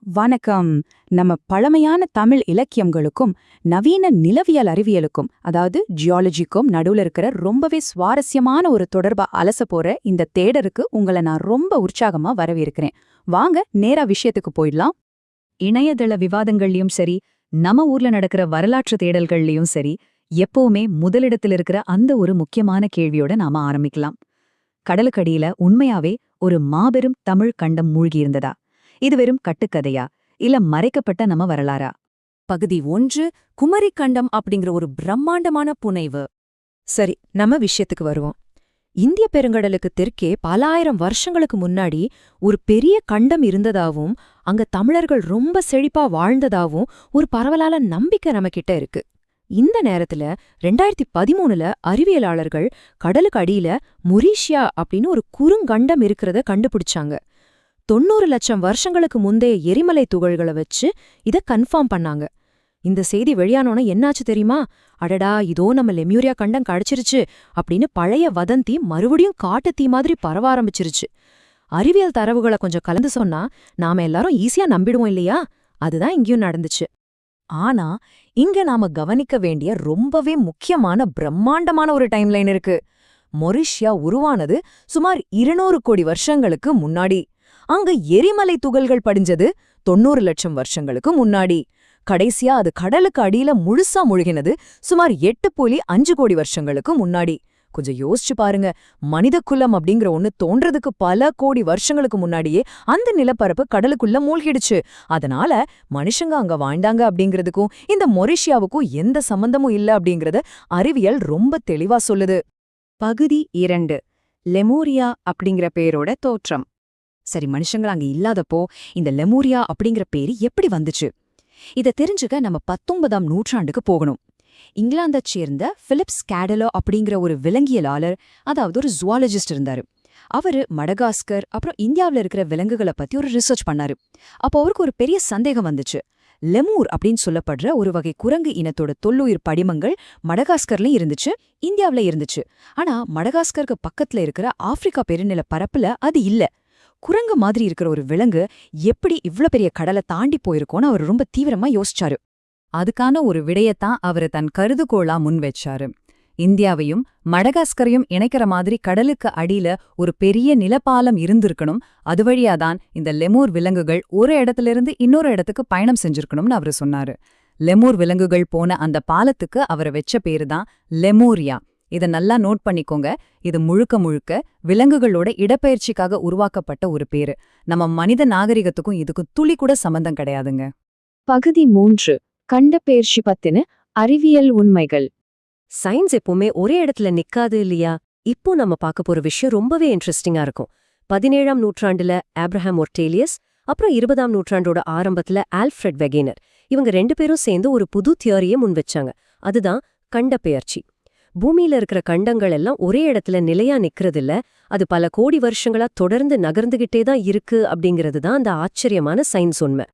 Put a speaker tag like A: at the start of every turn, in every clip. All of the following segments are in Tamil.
A: வணக்கம். நம்ம பழமையான தமிழ் இலக்கியங்களுக்கும் நவீன நிலவியல் அறிவியலுக்கும் அதாவது ஜியாலஜிக்கும் நடுவுல இருக்கிற ரொம்பவே சுவாரஸ்யமான ஒரு தொடர்பா அலச போற இந்த தேடருக்கு உங்களை நான் ரொம்ப உற்சாகமா வரவேற்கிறேன். வாங்க நேரா விஷயத்துக்கு போயிடலாம். இணையதள விவாதங்கள்லயும் சரி, நம்ம ஊர்ல நடக்கிற வரலாற்று தேடல்கள்லயும் சரி, எப்பவுமே முதலிடத்தில் இருக்கிற அந்த ஒரு முக்கியமான கேள்வியோட நாம ஆரம்பிக்கலாம். கடலுக்கடியில உண்மையாவே ஒரு மாபெரும் தமிழ் கண்டம் மூழ்கியிருந்ததா? இது வெறும் கட்டுக்கதையா இல்ல மறைக்கப்பட்ட நம்ம வரலாறா?
B: பகுதி 1 குமரிக்கண்டம் அப்படிங்கிற ஒரு பிரம்மாண்டமான புனைவு. சரி, நம்ம விஷயத்துக்கு வருவோம். இந்திய பெருங்கடலுக்கு தெற்கே பல ஆயிரம் வருஷங்களுக்கு முன்னாடி ஒரு பெரிய கண்டம் இருந்ததாவும் அங்க தமிழர்கள் ரொம்ப செழிப்பா வாழ்ந்ததாவும் ஒரு பரவலான நம்பிக்கை நம்மகிட்ட இருக்கு. இந்த நேரத்துல 2013ல அறிவியலாளர்கள் கடலுக்கு அடியில மொரீஷியா அப்படின்னு ஒரு குறுங்கண்டம் இருக்கிறத கண்டுபிடிச்சாங்க. 90 லட்சம் வருஷங்களுக்கு முந்தைய எரிமலை துகள்களை வச்சு இத கன்ஃபார்ம் பண்ணாங்க. இந்த செய்தி வெளியானோன்னு என்னாச்சு தெரியுமா? அடடா, இதோ நம்ம லெம்யூரியா கண்டம் கிடைச்சிருச்சு அப்படின்னு பழைய வதந்தி மறுபடியும் காட்டுத்தீ மாதிரி பரவ ஆரம்பிச்சிருச்சு. அறிவியல் தரவுகளை கொஞ்சம் கலந்து சொன்னா நாம எல்லாரும் ஈஸியா நம்பிடுவோம் இல்லையா? அதுதான் இங்கேயும் நடந்துச்சு. ஆனா இங்க நாம கவனிக்க வேண்டிய ரொம்பவே முக்கியமான பிரம்மாண்டமான ஒரு டைம்லைன் இருக்கு. மொரிஷியா உருவானது சுமார் 200 கோடி வருஷங்களுக்கு முன்னாடி. அங்க எரிமலை துகள்கள் படிஞ்சது 90 லட்சம் வருஷங்களுக்கு முன்னாடி. கடைசியா அது கடலுக்கு அடியில முழுசா முழுகினது சுமார் 8.5 கோடி வருஷங்களுக்கு முன்னாடி. கொஞ்சம் யோசிச்சு பாருங்க, மனித குலம் அப்படிங்கிற ஒண்ணு தோன்றதுக்கு பல கோடி வருஷங்களுக்கு முன்னாடியே அந்த நிலப்பரப்பு கடலுக்குள்ள மூழ்கிடுச்சு. அதனால மனுஷங்க அங்க வாழ்ந்தாங்க அப்படிங்கிறதுக்கும் இந்த மொரிஷியாவுக்கும் எந்த சம்பந்தமும் இல்ல அப்படிங்கறத அறிவியல் ரொம்ப தெளிவா சொல்லுது.
A: பகுதி 2 லெமூரியா அப்படிங்கிற பேரோட தோற்றம். சரி, மனுஷங்கள் அங்க இல்லாதப்போ இந்த லெமூரியா அப்படிங்கிற பேரு எப்படி வந்துச்சு? இத தெரிஞ்சுக்க நம்ம 19ஆம் நூற்றாண்டுக்கு போகணும். இங்கிலாந்தைச் சேர்ந்த பிலிப்ஸ் கேடலோ அப்படிங்கிற ஒரு விலங்கியலாளர், அதாவது ஒரு ஜுவாலஜிஸ்ட் இருந்தாரு. அவரு மடகாஸ்கர் அப்புறம் இந்தியாவில இருக்கிற விலங்குகளை பத்தி ஒரு ரிசர்ச் பண்ணாரு. அப்போ அவருக்கு ஒரு பெரிய சந்தேகம் வந்துச்சு. லெமூர் அப்படின்னு சொல்லப்படுற ஒரு வகை குரங்கு இனத்தோட தொல்லுயிர் படிமங்கள் மடகாஸ்கர்லயும் இருந்துச்சு, இந்தியாவில இருந்துச்சு. ஆனா மடகாஸ்கருக்கு பக்கத்துல இருக்கிற ஆப்பிரிக்கா பெருநில பரப்புல அது இல்ல. குரங்கு மாதிரி இருக்கிற ஒரு விலங்கு எப்படி இவ்ளோ பெரிய கடலை தாண்டி போயிருக்கோன்னு அவர் ரொம்ப தீவிரமா யோசிச்சாரு. அதுக்கான ஒரு விடயத்தான் அவரு தன் கருதுகோளா முன் வச்சாரு. இந்தியாவையும் மடகாஸ்கரையும் இணைக்கிற மாதிரி கடலுக்கு அடியில ஒரு பெரிய நிலப்பாலம் இருந்திருக்கணும். அது வழியாதான் இந்த லெமூர் விலங்குகள் ஒரு இடத்திலிருந்து இன்னொரு இடத்துக்கு பயணம் செஞ்சிருக்கணும்னு அவரு சொன்னாரு. லெமூர் விலங்குகள் போன அந்த பாலத்துக்கு அவரை வெச்ச பேருதான் லெமூரியா. இத நல்லா நோட் பண்ணிக்கோங்க. இது முழுக்க முழுக்க விலங்குகளோட இடப்பெயர்ச்சிக்காக உருவாக்கப்பட்ட ஒரு பேரு. நம்ம மனித நாகரிகத்துக்கும் இதுக்கும் துளி கூட சம்பந்தம் கிடையாதுங்க.
B: பகுதி 3 கண்டப்பெயர்ச்சி பத்தின அறிவியல் உண்மைகள். சயின்ஸ் எப்பவுமே ஒரே இடத்துல நிக்காது இல்லையா? இப்போ நம்ம பார்க்க போற விஷயம் ரொம்பவே இன்ட்ரெஸ்டிங்கா இருக்கும். 17ஆம் நூற்றாண்டுல ஆப்ரஹாம் ஒர்டேலியஸ், அப்புறம் 20ஆம் நூற்றாண்டோட ஆரம்பத்துல ஆல்ஃபிரட் வெகேனர், இவங்க 2 பேரும் சேர்ந்து ஒரு புது தியரியை முன் வச்சாங்க. அதுதான் கண்டப்பெயர்ச்சி. பூமியில இருக்கிற கண்டங்கள் எல்லாம் ஒரே இடத்துல நிலையா நிக்கிறதில்ல, அது பல கோடி வருஷங்களா தொடர்ந்து நகர்ந்துகிட்டே தான் இருக்கு அப்படிங்கிறது தான் அந்த ஆச்சரியமான சயின்ஸ் உண்மை.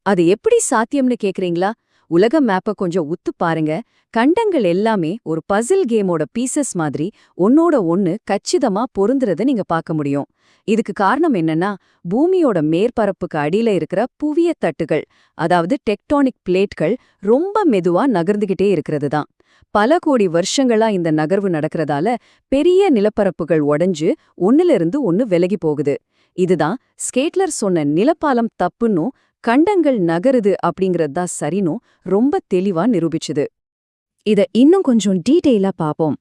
A: அது எப்படி சாத்தியம்னு கேக்குறீங்களா? உலக மேப்ப கொஞ்சம் உத்து பாருங்க. கண்டங்கள் எல்லாமே ஒரு பசில் கேமோட பீசஸ் மாதிரி ஒன்னோட ஒன்னு கச்சிதமா பொருந்துறத நீங்க பார்க்க முடியும். இதுக்கு காரணம் என்னன்னா, பூமியோட மேற்பரப்புக்கு அடியில இருக்கிற புவிய தட்டுகள், அதாவது டெக்டானிக் பிளேட்கள் ரொம்ப மெதுவா நகர்ந்துகிட்டே இருக்கிறது தான். பல கோடி வருஷங்களா இந்த நகர்வு நடக்கிறதால பெரிய நிலப்பரப்புகள் உடைஞ்சு ஒன்னிலிருந்து ஒன்னு விலகி போகுது. இதுதான் ஸ்கேட்லர் சொன்ன நிலப்பாலம் தப்புன்னும் கண்டங்கள் நகருது அப்படிங்கறது தான் சரினும் ரொம்ப தெளிவா நிரூபிச்சுது. இத இன்னும் கொஞ்சம் டீட்டெயிலா பாப்போம்.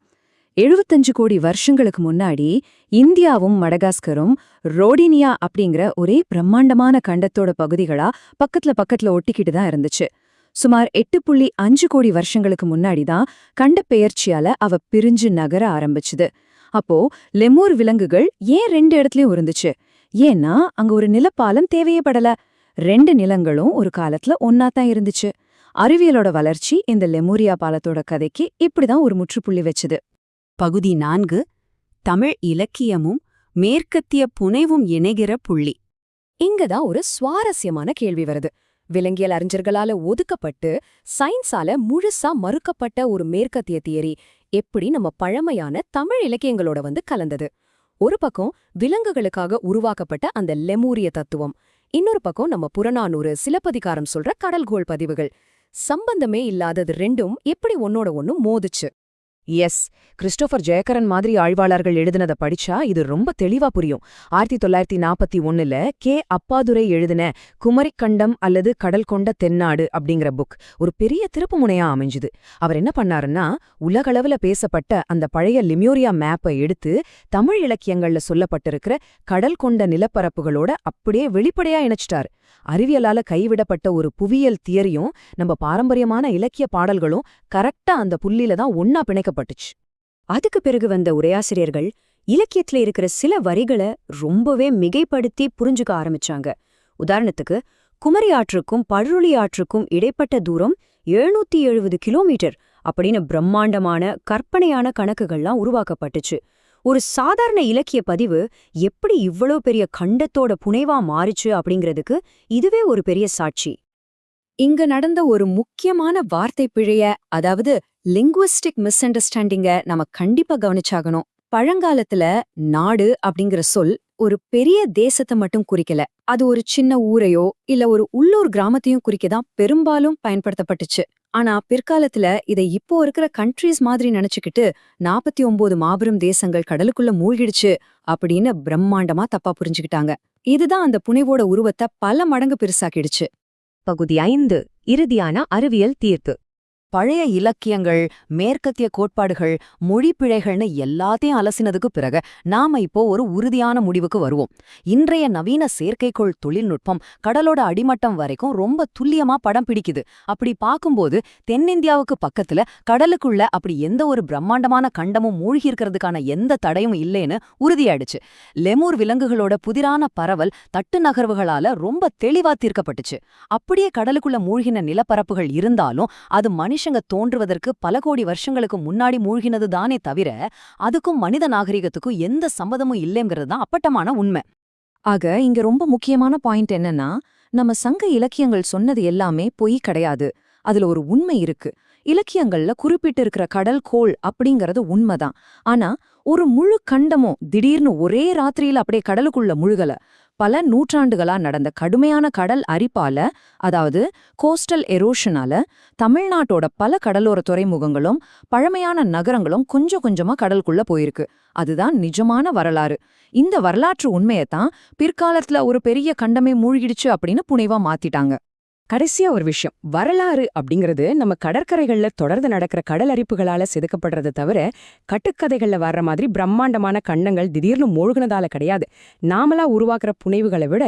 A: 75 கோடி வருஷங்களுக்கு முன்னாடி இந்தியாவும் மடகாஸ்கரும் ரோடினியா அப்படிங்கிற ஒரே பிரம்மாண்டமான கண்டத்தோட பகுதிகளா பக்கத்துல ஒட்டிக்கிட்டு தான் இருந்துச்சு. சுமார் 8.5 கோடி வருஷங்களுக்கு முன்னாடி தான் கண்டப்பெயர்ச்சியால அவ பிரிஞ்சு நகர ஆரம்பிச்சுது. அப்போ லெமூர் விலங்குகள் ஏன் 2 இடத்துலயும் இருந்துச்சு? ஏன்னா அங்க ஒரு நிலப்பாலம் தேவையப்படல. 2 நிலங்களும் ஒரு காலத்துல ஒன்னாத்தான் இருந்துச்சு. அறிவியலோட வளர்ச்சி இந்த லெமூரியா பாலத்தோட கதைக்கு இப்படிதான் ஒரு முற்றுப்புள்ளி வச்சுது. பகுதி 4 தமிழ் இலக்கியமும் மேற்கத்திய புனைவும் இணைகிற புள்ளி. இங்கதான் ஒரு சுவாரஸ்யமான கேள்வி வருது. விலங்கியல் அறிஞர்களால ஒதுக்கப்பட்டு சயின்ஸால முழுசா மறுக்கப்பட்ட ஒரு மேற்கத்திய தியரி எப்படி நம்ம பழமையான தமிழ் இலக்கியங்களோட கலந்தது? ஒரு பக்கம் விலங்குகளுக்காக உருவாக்கப்பட்ட அந்த லெமூரிய தத்துவம், இன்னொரு பக்கம் நம்ம புறநானூறு சிலப்பதிகாரம் சொல்ற கடல்கோள் பதிவுகள். சம்பந்தமே இல்லாதது ரெண்டும் எப்படி ஒன்னோட ஒன்னு மோதுச்சு?
B: எஸ், கிறிஸ்டோபர் ஜெயக்கரன் மாதிரி ஆழ்வாளர்கள் எழுதினதை படிச்சா இது ரொம்ப தெளிவா புரியும். 1941ல கே. அப்பாதுரை எழுதின குமரிக்கண்டம் அல்லது கடல் கொண்ட தென்னாடு அப்படிங்கிற புக் ஒரு பெரிய திருப்புமுனையா அமைஞ்சுது. அவர் என்ன பண்ணாருன்னா, உலகளவுல பேசப்பட்ட அந்த பழைய லிமியோரியா மேப்பை எடுத்து தமிழ் இலக்கியங்கள்ல சொல்லப்பட்டிருக்கிற கடல் கொண்ட நிலப்பரப்புகளோட அப்படியே வெளிப்படையா இணைச்சிட்டாரு. அறிவியலால கைவிடப்பட்ட ஒரு புவியியல் தியரியும் நம்ம பாரம்பரியமான இலக்கிய பாடல்களும் கரெக்டா அந்த புள்ளில தான் ஒன்னா பிணைக்கப்பட்டுச்சு.
C: அதுக்கு பிறகு வந்த உரையாசிரியர்கள் இலக்கியத்துல இருக்கிற சில வரிகளை ரொம்பவே மிகைப்படுத்தி புரிஞ்சுக்க ஆரம்பிச்சாங்க. உதாரணத்துக்கு, குமரி ஆற்றுக்கும் பழுருளி ஆற்றுக்கும் இடைப்பட்ட தூரம் 770 கிலோமீட்டர் அப்படின்னு பிரம்மாண்டமான கற்பனையான கணக்குகள்லாம் உருவாக்கப்பட்டுச்சு. ஒரு சாதாரண இலக்கிய பதிவு எப்படி இவ்வளோ பெரிய கண்டத்தோட புனைவா மாறிச்சு அப்படிங்கிறதுக்கு இதுவே ஒரு பெரிய சாட்சி.
A: இங்க நடந்த ஒரு முக்கியமான வார்த்தை பிழைய, அதாவது லிங்குவிஸ்டிக் மிஸ் அண்டர்ஸ்டாண்டிங்க நம்ம கண்டிப்பா கவனிச்சாகணும். பழங்காலத்துல நாடு அப்படிங்கிற சொல் ஒரு பெரிய தேசத்தை மட்டும் குறிக்கல, அது ஒரு சின்ன ஊரையோ இல்ல ஒரு உள்ளூர் கிராமத்தையும் குறிக்கதான் பெரும்பாலும் பயன்படுத்தப்பட்டுச்சு. ஆனா பிற்காலத்துல இதை இப்போ இருக்கிற கண்ட்ரீஸ் மாதிரி நினைச்சுக்கிட்டு 49 மாபெரும் தேசங்கள் கடலுக்குள்ள மூழ்கிடுச்சு அப்படின்னு பிரம்மாண்டமா தப்பா புரிஞ்சுக்கிட்டாங்க. இதுதான் அந்த புனைவோட உருவத்தை பல மடங்கு பெருசாக்கிடுச்சு.
B: பகுதி 5, இறுதியான அறிவியல் தீர்ப்பு.
A: பழைய இலக்கியங்கள், மேற்கத்திய கோட்பாடுகள், மொழி பிழைகள்னு எல்லாத்தையும் அலசினதுக்கு பிறகு நாம இப்போ ஒரு உறுதியான முடிவுக்கு வருவோம். இன்றைய நவீன செயற்கைக்கோள் தொழில்நுட்பம் கடலோட அடிமட்டம் வரைக்கும் ரொம்ப துல்லியமா படம் பிடிக்குது. அப்படி பார்க்கும்போது தென்னிந்தியாவுக்கு பக்கத்துல கடலுக்குள்ள அப்படி எந்த ஒரு பிரம்மாண்டமான கண்டமும் மூழ்கி இருக்கிறதுக்கான எந்த தடையும் இல்லைன்னு உறுதியாயிடுச்சு. லெமூர் விலங்குகளோட புதிரான பரவல் தட்டு நகர்வுகளால ரொம்ப தெளிவா தீர்க்கப்பட்டுச்சு. அப்படியே கடலுக்குள்ள மூழ்கின நிலப்பரப்புகள் இருந்தாலும் அது மனுஷங்க தோன்றுவதற்கு பல கோடி வருஷங்களுக்கு முன்னாடி மூழ்கினது தானே தவிர அதுக்கும் மனித நாகரிகத்துக்கும் எந்த சம்பந்தமும் இல்லைங்கிறது தான் அப்பட்டமான உண்மை.
B: ஆக இங்க ரொம்ப முக்கியமான பாயிண்ட் என்னன்னா, நம்ம சங்க இலக்கியங்கள் சொன்னது எல்லாமே பொய் கிடையாது. அதுல ஒரு உண்மை இருக்கு. இலக்கியங்கள்ல குறிப்பிட்டு இருக்கிற கடல் கோள் அப்படிங்கறது உண்மைதான். ஆனா ஒரு முழு கண்டமும் திடீர்னு ஒரே ராத்திரியில அப்படியே கடலுக்குள்ள முழுகல. பல நூற்றாண்டுகளா நடந்த கடுமையான கடல் அரிப்பால, அதாவது கோஸ்டல் எரோஷனால தமிழ்நாட்டோட பல கடலோர துறைமுகங்களும் பழமையான நகரங்களும் கொஞ்சம் கொஞ்சமா கடலுக்குள்ள போயிருக்கு. அதுதான் நிஜமான வரலாறு. இந்த வரலாற்று உண்மையத்தான் பிற்காலத்துல ஒரு பெரிய கண்டமே மூழ்கிடுச்சு அப்படின்னு புனைவா மாத்திட்டாங்க.
D: கடைசியா ஒரு விஷயம், வரலாறு அப்படிங்கிறது நம்ம கடற்கரைகள்ல தொடர்ந்து நடக்கிற கடல் அரிப்புகளால செதுக்கப்படுறதை தவிர கட்டுக்கதைகள்ல வர்ற மாதிரி பிரம்மாண்டமான கண்டங்கள் திடீர்னு மூழ்கினதால கிடையாது. நாமளா உருவாக்குற புனைவுகளை விட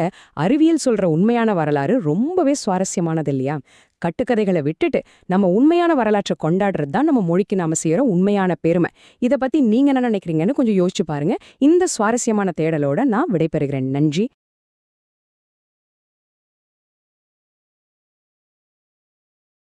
D: அறிவியல் சொல்ற உண்மையான வரலாறு ரொம்பவே சுவாரஸ்யமானது இல்லையா? கட்டுக்கதைகளை விட்டுட்டு நம்ம உண்மையான வரலாற்றை கொண்டாடுறது தான் நம்ம மொழிக்கு நாம செய்யற உண்மையான பெருமை. இதை பத்தி நீங்க என்ன நினைக்கிறீங்கன்னு கொஞ்சம் யோசிச்சு பாருங்க. இந்த சுவாரஸ்யமான தேடலோட நான் விடைபெறுகிறேன். நன்றி.